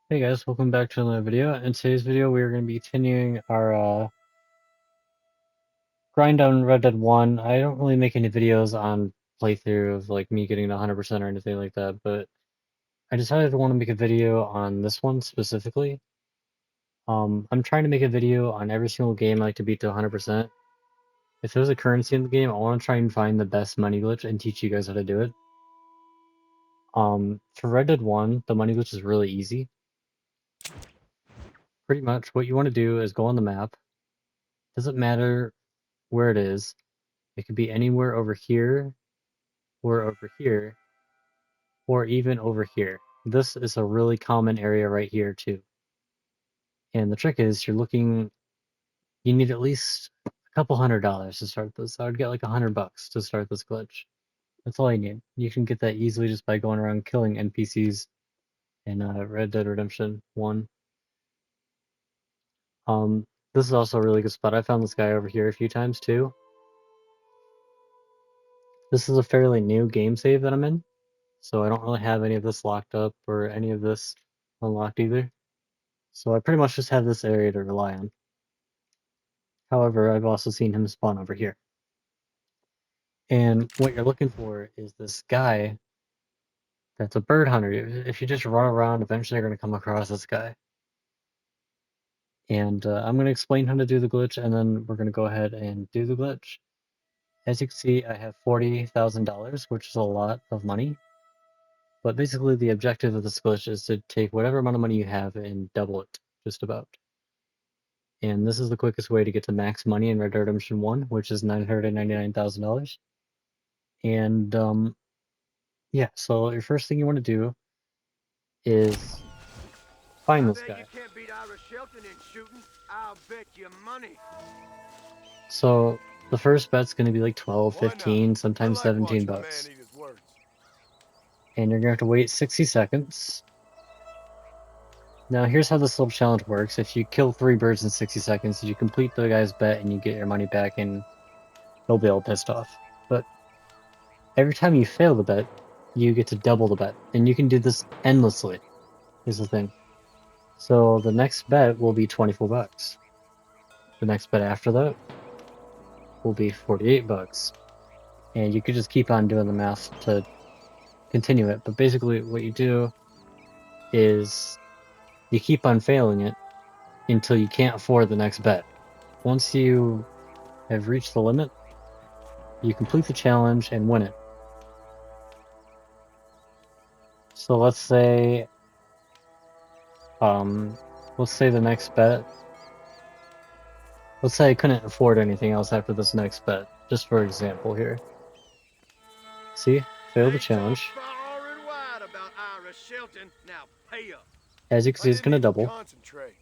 Hey guys, welcome back to another video. In today's video, we are going to be continuing our grind on Red Dead 1. I don't really make any videos on playthrough of like me getting to 100% or anything like that, but I decided to want to make a video on this one specifically. I'm trying to make a video on every single game I like to beat to 100%. If there's a currency in the game, I want to try and find the best money glitch and teach you guys how to do it. For Red Dead 1, the money glitch is really easy. Pretty much what you want to do is go on the map. Doesn't matter where it is. It could be anywhere over here, or over here, or even over here. This is a really common area right here too. And the trick is you need at least a couple $100 to start this. I would get like $100 to start this glitch. That's all you need. You can get that easily just by going around killing NPCs in Red Dead Redemption 1. This is also a really good spot. I found this guy over here a few times too. This is a fairly new game save that I'm in, so I don't really have any of this locked up or any of this unlocked either. So I pretty much just have this area to rely on. However, I've also seen him spawn over here. And what you're looking for is this guy that's a bird hunter. If you just run around, eventually you're going to come across this guy. And I'm going to explain how to do the glitch, and then we're going to go ahead and do the glitch. As you can see, I have $40,000, which is a lot of money. But basically the objective of this glitch is to take whatever amount of money you have and double it, just about. And this is the quickest way to get to max money in Red Dead Redemption 1, which is $999,000. And yeah, so your first thing you want to do is find this guy. You can't beat Ira Shelton in shooting. I'll bet you money. So the first bet's going to be like 12, Why not? 15, I sometimes like 17 watching a man bucks. eat his words. And you're going to have to wait 60 seconds. Now here's how this little challenge works. If you kill 3 birds in 60 seconds, you complete the guy's bet and you get your money back, and he'll be all pissed off. But every time you fail the bet, you get to double the bet. And you can do this endlessly, is the thing. So the next bet will be 24 bucks. The next bet after that will be 48 bucks. And you could just keep on doing the math to continue it. But basically what you do is you keep on failing it until you can't afford the next bet. Once you have reached the limit, you complete the challenge and win it. So let's say the next bet, let's say I couldn't afford anything else after this next bet, just for example here. See, failed the challenge. Far and wide about Ira Shelton. Now pay up. As you can see, it's gonna double. Concentrate.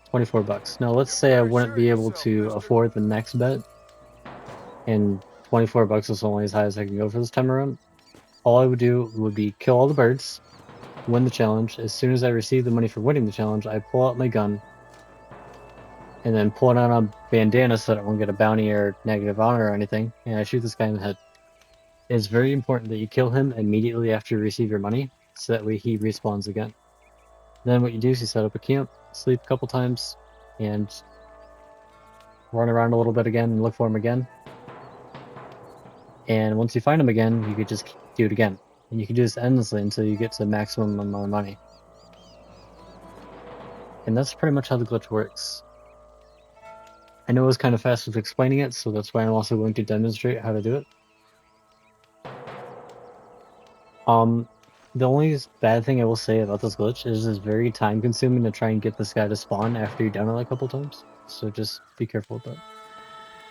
24 bucks. Now let's say I wouldn't be able to afford the next bet, and 24 bucks is only as high as I can go for this time around. All I would do would be kill all the birds, win the challenge. As soon as I receive the money for winning the challenge, I pull out my gun, and then pull it on a bandana so that I won't get a bounty or negative honor or anything, and I shoot this guy in the head. It's very important that you kill him immediately after you receive your money, so that way he respawns again. Then what you do is you set up a camp, sleep a couple times, and run around a little bit again and look for him again. And once you find him again, you could just do it again. And you can do this endlessly until you get to the maximum amount of money. And that's pretty much how the glitch works. I know it was kind of fast with explaining it, so that's why I'm also going to demonstrate how to do it. The only bad thing I will say about this glitch is it's very time consuming to try and get this guy to spawn after you've done it a couple times. So just be careful with that.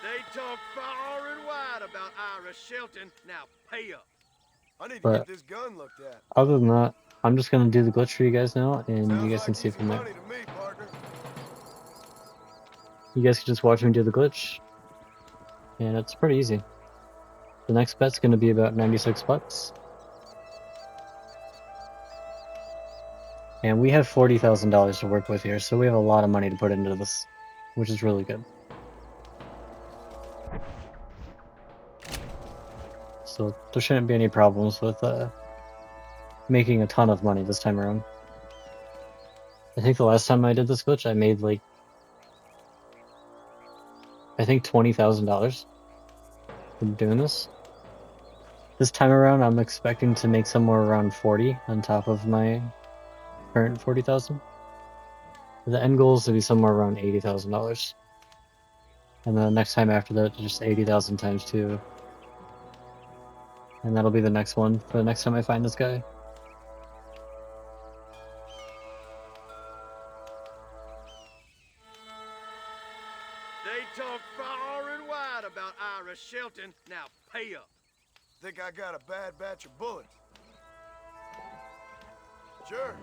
They talk far and wide about Ira Shelton. Now pay up. I need to get this gun looked at. Other than that, I'm just going to do the glitch for you guys now, and you guys can see it from there. You guys can just watch me do the glitch, and it's pretty easy. The next bet's going to be about 96 bucks. And we have $40,000 to work with here, so we have a lot of money to put into this, which is really good. So there shouldn't be any problems with making a ton of money this time around. I think the last time I did this glitch, I made like, I think $20,000 from doing this. This time around, I'm expecting to make somewhere around 40 on top of my current 40,000. The end goal is to be somewhere around $80,000. And then the next time after that, just 80,000 times 2. And that'll be the next one for the next time I find this guy. They talk far and wide about Ira Shelton. Now pay up. Think I got a bad batch of bullets? Sure.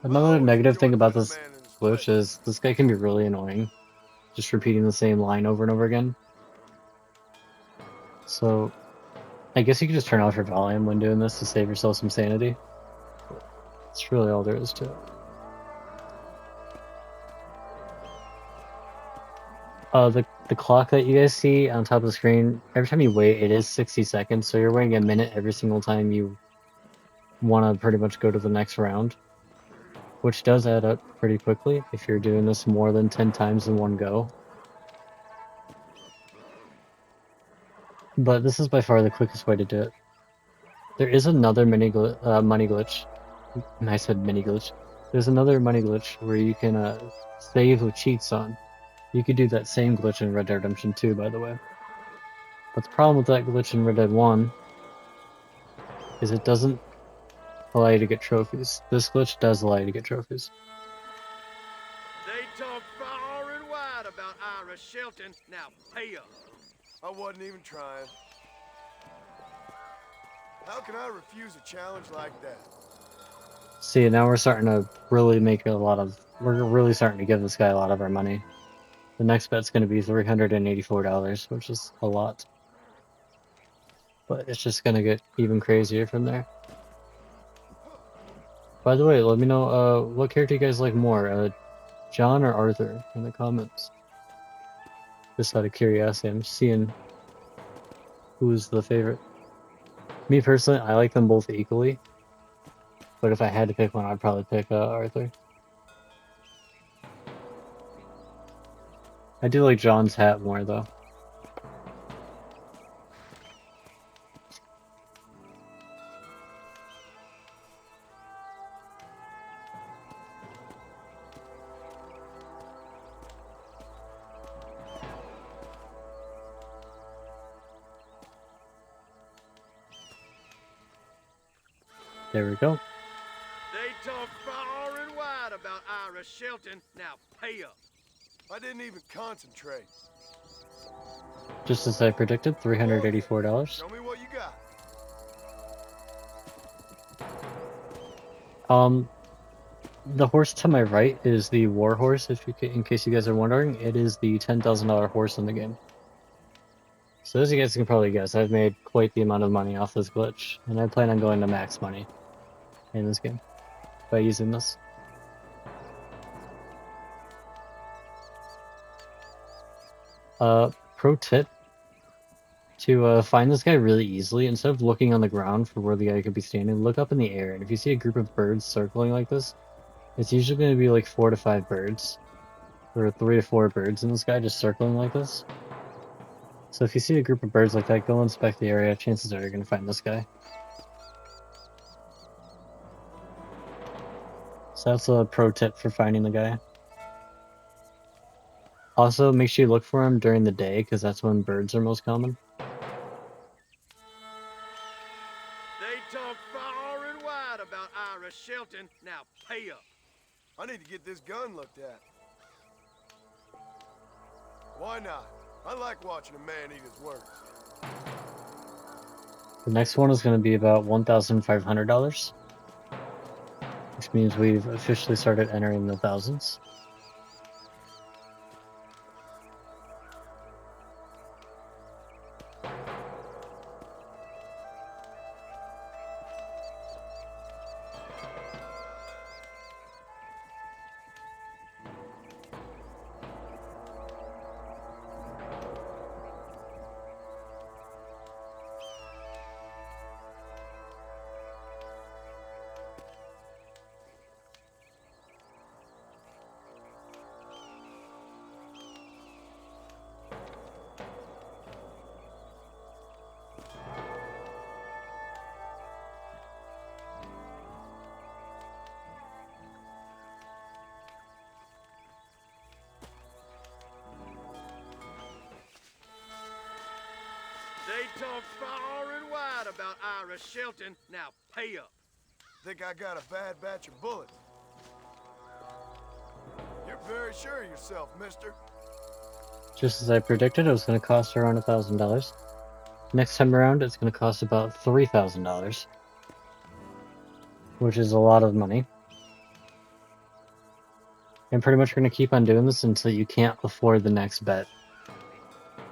Another negative thing about this glitch is this guy can be really annoying. Just repeating the same line over and over again. So, I guess you could just turn off your volume when doing this to save yourself some sanity. That's really all there is to it. The clock that you guys see on top of the screen, every time you wait, it is 60 seconds, so you're waiting a minute every single time you want to pretty much go to the next round. Which does add up pretty quickly if you're doing this more than 10 times in one go. But this is by far the quickest way to do it. There is another money glitch. I said mini glitch. There's another money glitch where you can save with cheats on. You could do that same glitch in Red Dead Redemption 2, by the way. But the problem with that glitch in Red Dead 1 is it doesn't allow you to get trophies. This glitch does allow you to get trophies. They talk far and wide about Ira Shelton. Now pay up. I wasn't even trying. How can I refuse a challenge like that? See, now we're starting to really make we're really starting to give this guy a lot of our money. The next bet's going to be $384, which is a lot. But it's just going to get even crazier from there. By the way, let me know what character you guys like more, John or Arthur, in the comments. Just out of curiosity, I'm seeing who's the favorite. Me personally, I like them both equally. But if I had to pick one, I'd probably pick Arthur. I do like John's hat more, though. There we go. They talk far and wide about Ira Shelton. Now pay up. I didn't even concentrate. Just as I predicted, $384. Show me what you got. The horse to my right is the war horse, in case you guys are wondering. It is the $10,000 horse in the game. So as you guys can probably guess, I've made quite the amount of money off this glitch, and I plan on going to max money in this game by using this. Pro tip, to find this guy really easily, instead of looking on the ground for where the guy could be standing, look up in the air, and if you see a group of birds circling like this, it's usually going to be like 4 to 5 birds, or 3 to 4 birds in this guy just circling like this. So if you see a group of birds like that, go inspect the area, chances are you're going to find this guy. So that's a pro tip for finding the guy. Also, make sure you look for him during the day, because that's when birds are most common. They talk far and wide about Ira Shelton. Now pay up. I need to get this gun looked at. Why not? I like watching a man eat his words. The next one is going to be about $1,500, which means we've officially started entering the thousands. talk far and wide about Ira Shelton. Now pay up. Think I got a bad batch of bullets? You're very sure of yourself, mister. Just as I predicted, it was going to cost around $1,000. Next time around, it's going to cost about $3,000, which is a lot of money. And pretty much going to keep on doing this until you can't afford the next bet.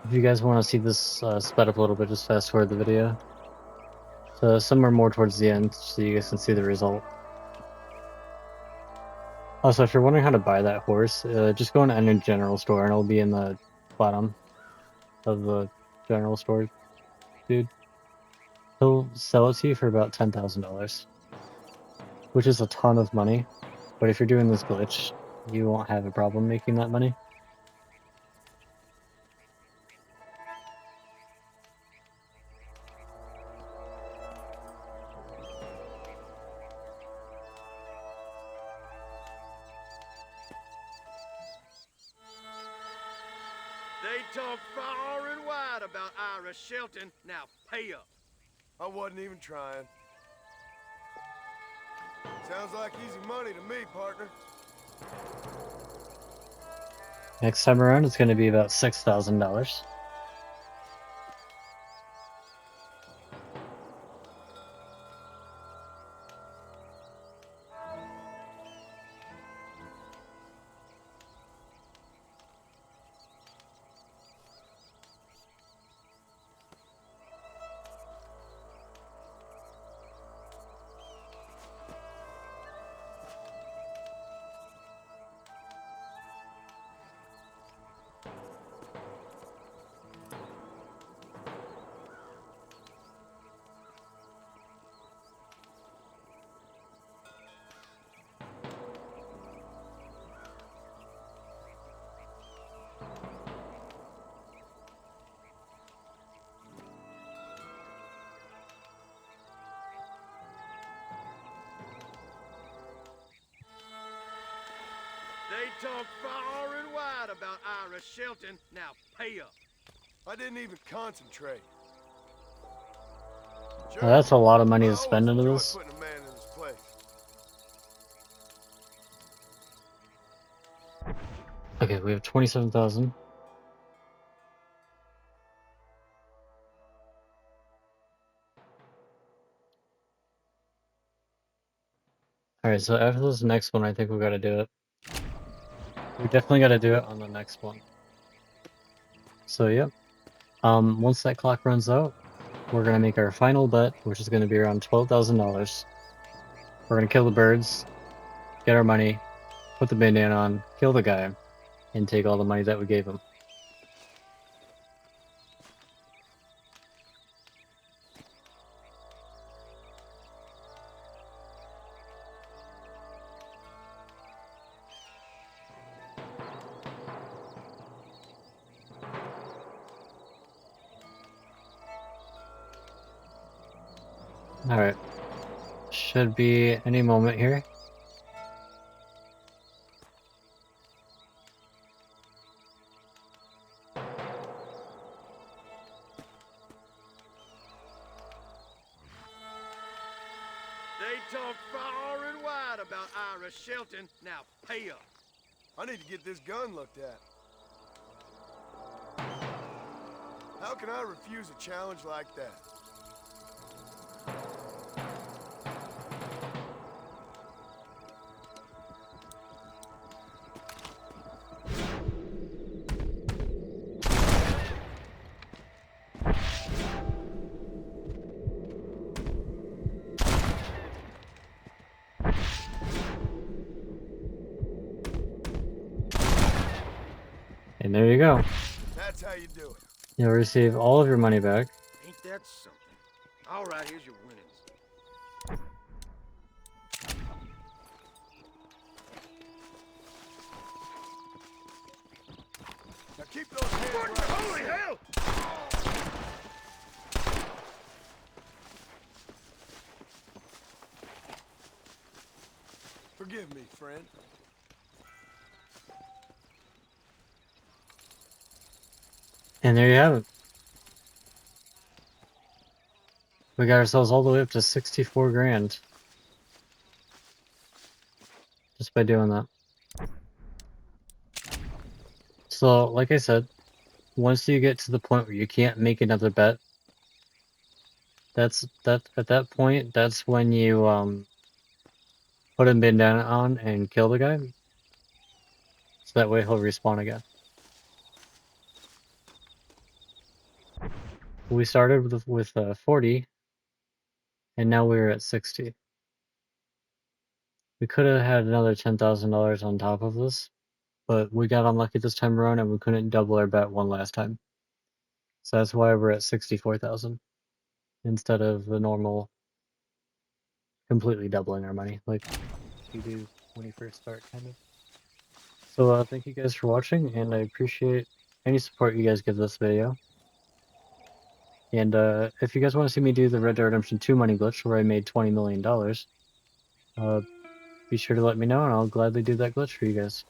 If you guys want to see this sped up a little bit, just fast forward the video. So somewhere more towards the end, so you guys can see the result. Also, if you're wondering how to buy that horse, just go in any general store, and it'll be in the bottom of the general store, dude. He'll sell it to you for about $10,000, which is a ton of money. But if you're doing this glitch, you won't have a problem making that money. They talk far and wide about Ira Shelton. Now pay up. I wasn't even trying. Sounds like easy money to me, partner. Next time around, it's going to be about $6,000. They talk far and wide about Ira Shelton. Now pay up. I didn't even concentrate. Sure, Now, that's a lot of money I to spend always into enjoy this. putting a man in his place. Okay, we have 27,000. Alright, so after this next one, I think we gotta do it. We definitely gotta do it on the next one. So, yep. Once that clock runs out, we're gonna make our final bet, which is gonna be around $12,000. We're gonna kill the birds, get our money, put the bandana on, kill the guy, and take all the money that we gave him. Alright. Should be any moment here. They talk far and wide about Ira Shelton. Now pay up. I need to get this gun looked at. How can I refuse a challenge like that? And there you go. That's how you do it. You'll receive all of your money back. Ain't that something? All right, here's your winnings. Now keep those hands right. Holy hell! Forgive me, friend. And there you have it. We got ourselves all the way up to 64 grand. Just by doing that. So, like I said, once you get to the point where you can't make another bet, at that point, that's when you put a bin down on and kill the guy. So that way he'll respawn again. We started with 40, and now we're at 60. We could have had another $10,000 on top of this, but we got unlucky this time around and we couldn't double our bet one last time. So that's why we're at 64,000 instead of the normal completely doubling our money like you do when you first start, kind of. So thank you guys for watching, and I appreciate any support you guys give this video. And if you guys want to see me do the Red Dead Redemption 2 money glitch where I made $20 million, be sure to let me know and I'll gladly do that glitch for you guys.